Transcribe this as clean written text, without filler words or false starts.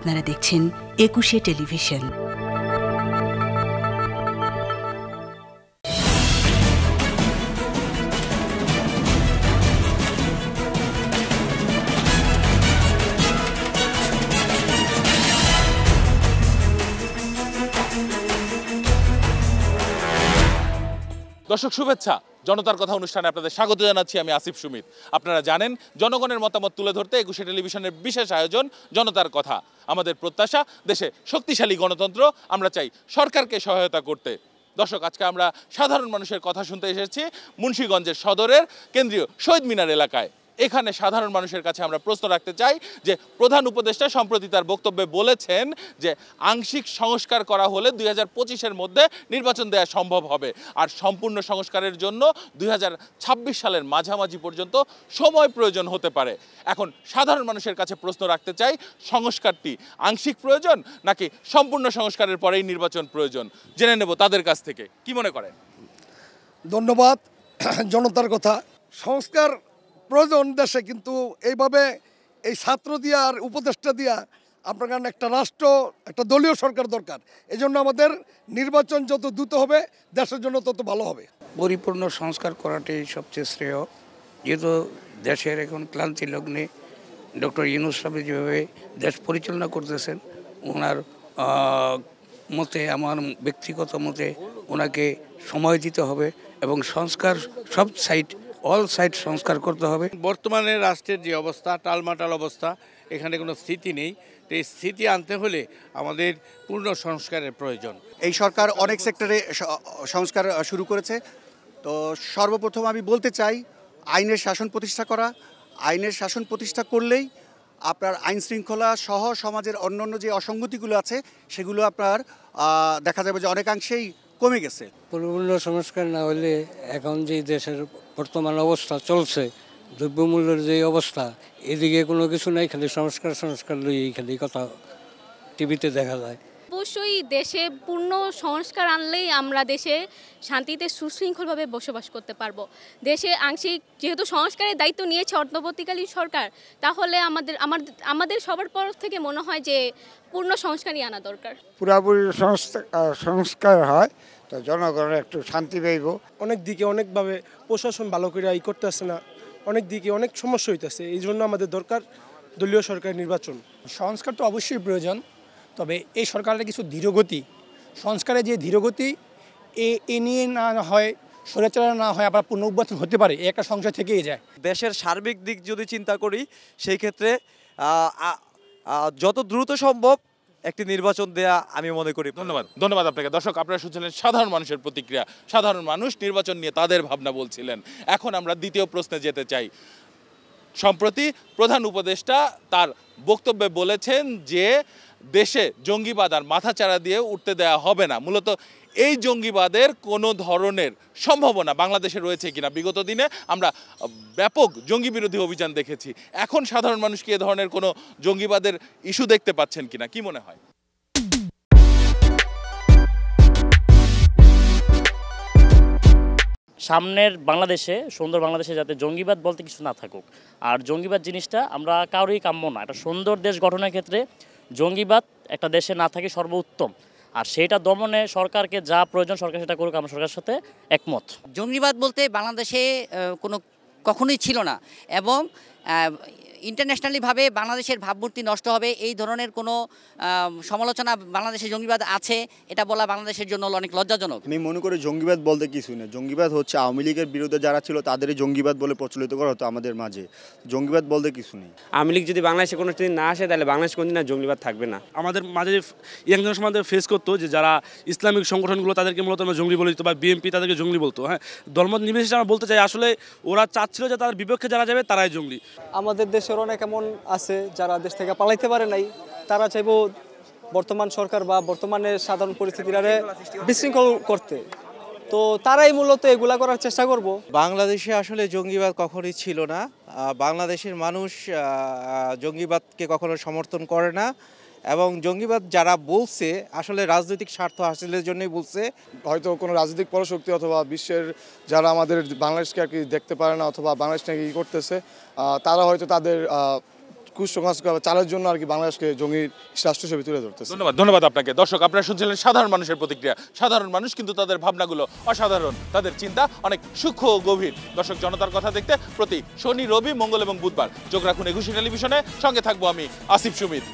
আপনারা দেখছেন একুশে টেলিভিশন। দর্শক শুভেচ্ছা, জনতার কথা অনুষ্ঠানে আপনাদের স্বাগত জানাচ্ছি। আমি আসিফ সুমিত। আপনারা জানেন জনগণের মতামত তুলে ধরতে একুশে টেলিভিশনের বিশেষ আয়োজন জনতার কথা। আমাদের প্রত্যাশা দেশে শক্তিশালী গণতন্ত্র, আমরা চাই সরকারকে সহায়তা করতে। দর্শক, আজকে আমরা সাধারণ মানুষের কথা শুনতে এসেছি মুন্সিগঞ্জের সদরের কেন্দ্রীয় শহীদ মিনার এলাকায়। এখানে সাধারণ মানুষের কাছে আমরা প্রশ্ন রাখতে চাই যে প্রধান উপদেষ্টা সম্প্রতি তার বক্তব্যে বলেছেন যে আংশিক সংস্কার করা হলে 2025-এর মধ্যে নির্বাচন দেওয়া সম্ভব হবে, আর সম্পূর্ণ সংস্কারের জন্য 2026 সালের মাঝামাঝি পর্যন্ত সময় প্রয়োজন হতে পারে। এখন সাধারণ মানুষের কাছে প্রশ্ন রাখতে চাই, সংস্কারটি আংশিক প্রয়োজন নাকি সম্পূর্ণ সংস্কারের পরেই নির্বাচন প্রয়োজন? জেনে নেব তাদের কাছ থেকে। কি মনে করেন? ধন্যবাদ। জনতার কথা, সংস্কার প্রয়োজন দেশে, কিন্তু এইভাবে এই ছাত্র দিয়া আর উপদেষ্টা দিয়া আপনার কারণে একটা রাষ্ট্র, একটা দলীয় সরকার দরকার। এই জন্য আমাদের নির্বাচন যত দ্রুত হবে দেশের জন্য তত ভালো হবে। পরিপূর্ণ সংস্কার করাটাই সবচেয়ে শ্রেয়, যেহেতু দেশের এখন ক্লান্তি লগ্নে ডক্টর ইউনূস সাহেব যেভাবে দেশ পরিচালনা করতেছেন, ওনার মতে, আমার ব্যক্তিগত মতে ওনাকে সময় দিতে হবে এবং সংস্কার সব সাইড, অল সাইড সংস্কার করতে হবে। বর্তমানে রাষ্ট্রের যে অবস্থা, টালমাটাল অবস্থা, এখানে কোনো স্থিতি নেই। তো এই স্থিতি আনতে হলে আমাদের পূর্ণ সংস্কারের প্রয়োজন। এই সরকার অনেক সেক্টরে সংস্কার শুরু করেছে। তো সর্বপ্রথম আমি বলতে চাই, আইনের শাসন প্রতিষ্ঠা করা। আইনের শাসন প্রতিষ্ঠা করলেই আপনার আইন শৃঙ্খলা সহ সমাজের অন্যান্য যে অসঙ্গতিগুলো আছে সেগুলো আপনার দেখা যাবে যে অনেকাংশেই কমে গেছে। পরিপূর্ণ সংস্কার না হলে এখন যে দেশের বর্তমান অবস্থা চলছে, দ্রব্যমূল্যের যে অবস্থা, এদিকে কোনো কিছু নাই, খালি সংস্কার লইয়েই খালি কথা টিভিতে দেখা যায়। অবশ্যই দেশে পূর্ণ সংস্কার আনলেই আমরা দেশে শান্তিতে সুশৃঙ্খলভাবে বসবাস করতে পারবো। দেশে আংশিক যেহেতু সংস্কারের দায়িত্ব নিয়েছে অন্তর্বর্তীকালীন সরকার, তাহলে আমাদের সবার তরফ থেকে মনে হয় যে পূর্ণ সংস্কারই আনা দরকার। পুরাপুরি সংস্কার হয় তো জনগণের একটু শান্তি পাইব। অনেক দিকে অনেকভাবে প্রশাসন ভালো করে করতে আসে না, অনেক দিকে অনেক সমস্যা হইতেছে। এই জন্য আমাদের দরকার দলীয় সরকার নির্বাচন। সংস্কার তো অবশ্যই প্রয়োজন, তবে এই সরকারের কিছু ধীরগতি, সংস্কারের যে ধীরগতি এ নিয়ে না হয়, স্বৈরাচারণা না হয়, আবার পুনর্বাচন হতে পারে, একটা সংশয় থেকেই যায়। দেশের সার্বিক দিক যদি চিন্তা করি, সেই ক্ষেত্রে যত দ্রুত সম্ভব একটি নির্বাচন দেয়া আমি মনে করি। ধন্যবাদ আপনাকে। দর্শক, আপনারা শুনছিলেন সাধারণ মানুষের প্রতিক্রিয়া। সাধারণ মানুষ নির্বাচন নিয়ে তাদের ভাবনা বলছিলেন। এখন আমরা দ্বিতীয় প্রশ্নে যেতে চাই। সম্প্রতি প্রধান উপদেষ্টা তার বক্তব্যে বলেছেন যে দেশে জঙ্গিবাদ আর মাথাচাড়া দিয়ে উঠতে দেওয়া হবে না। মূলত এই জঙ্গিবাদের কোনো ধরনের সম্ভাবনা বাংলাদেশে রয়েছে কিনা? বিগত দিনে আমরা ব্যাপক জঙ্গি বিরোধী অভিযান দেখেছি। এখন সাধারণ মানুষ কি এ ধরনের কোনো জঙ্গিবাদের ইস্যু দেখতে পাচ্ছেন কিনা? কি মনে হয়? সামনের বাংলাদেশে, সুন্দর বাংলাদেশে যাতে জঙ্গিবাদ বলতে কিছু না থাকুক, আর জঙ্গিবাদ জিনিসটা আমরা কারোই কাম্য না। একটা সুন্দর দেশ গঠনের ক্ষেত্রে জঙ্গিবাদ একটা দেশে না থাকে সর্বোত্তম, আর সেইটা দমনে সরকারকে যা প্রয়োজন সরকার সেটা করুক, আমরা সরকারের সাথে একমত। জঙ্গিবাদ বলতে বাংলাদেশে কখনোই ছিল না, এবং ইন্টারন্যাশনালিভাবে বাংলাদেশের ভাবমূর্তি নষ্ট হবে এই ধরনের কোনো সমালোচনা বাংলাদেশে জঙ্গিবাদ আছে এটা বলা বাংলাদেশের জন্য অনেক লজ্জাজনক। আমি মনে করি জঙ্গিবাদ বলতে কিছু না। জঙ্গিবাদ হচ্ছে আওয়ামী লীগের বিরুদ্ধে যারা ছিল তাদেরই জঙ্গিবাদ বলে প্রচলিত করা হতো আমাদের মাঝে। জঙ্গিবাদ বলতে কিছু নেই। আওয়ামী লীগ যদি বাংলাদেশে কোনো দিন না আসে তাহলে বাংলাদেশ কোনদিন আর জঙ্গিবাদ থাকবে না। আমাদের মাঝে ইয়াং জেনারেশন আমাদের ফেস করতো যে যারা ইসলামিক সংগঠনগুলো তাদেরকে মূলত আমরা জঙ্গি বলে দিত, বা বিএনপি তাদেরকে জঙ্গি বলতো। হ্যাঁ, ধর্ম নির্বিশেষে আমরা বলতে চাই আসলে ওরা চাচ্ছিল যে তাদের বিপক্ষে যারা যাবে তারাই জঙ্গি। আমাদের দেশের অনেক এমন আছে যারা দেশ থেকে পালাইতে পারে নাই, তারা চাইব বর্তমান সরকার বা বর্তমানের সাধারণ পরিস্থিতিটারে বিশৃঙ্খল করতে, তো তারাই মূলত এগুলা করার চেষ্টা করব। বাংলাদেশে আসলে জঙ্গিবাদ কখনোই ছিল না। বাংলাদেশের মানুষ জঙ্গিবাদকে কখনো সমর্থন করে না, এবং জঙ্গিবাদ যারা বলছে আসলে রাজনৈতিক স্বার্থ হাসিলের জন্যই বলছে। হয়তো কোনো রাজনৈতিক পরাশক্তি অথবা বিশ্বের যারা আমাদের বাংলাদেশকে আর কি দেখতে পারে না অথবা বাংলাদেশ নাকি করতেছে, তারা হয়তো তাদের কুসংস্কার চালের জন্য আর কি বাংলাদেশকে জঙ্গির রাষ্ট্র হিসেবে তুলে ধরতেছে। ধন্যবাদ আপনাকে। দর্শক, আপনারা শুনছিলেন সাধারণ মানুষের প্রতিক্রিয়া। সাধারণ মানুষ কিন্তু তাদের ভাবনাগুলো অসাধারণ, তাদের চিন্তা অনেক সূক্ষ্ম ও গভীর। দর্শক, জনতার কথা দেখতে প্রতি শনি, রবি, মঙ্গল এবং বুধবার চোখ রাখুন একুশে টেলিভিশনে। সঙ্গে থাকবো আমি আসিফ সুমিত।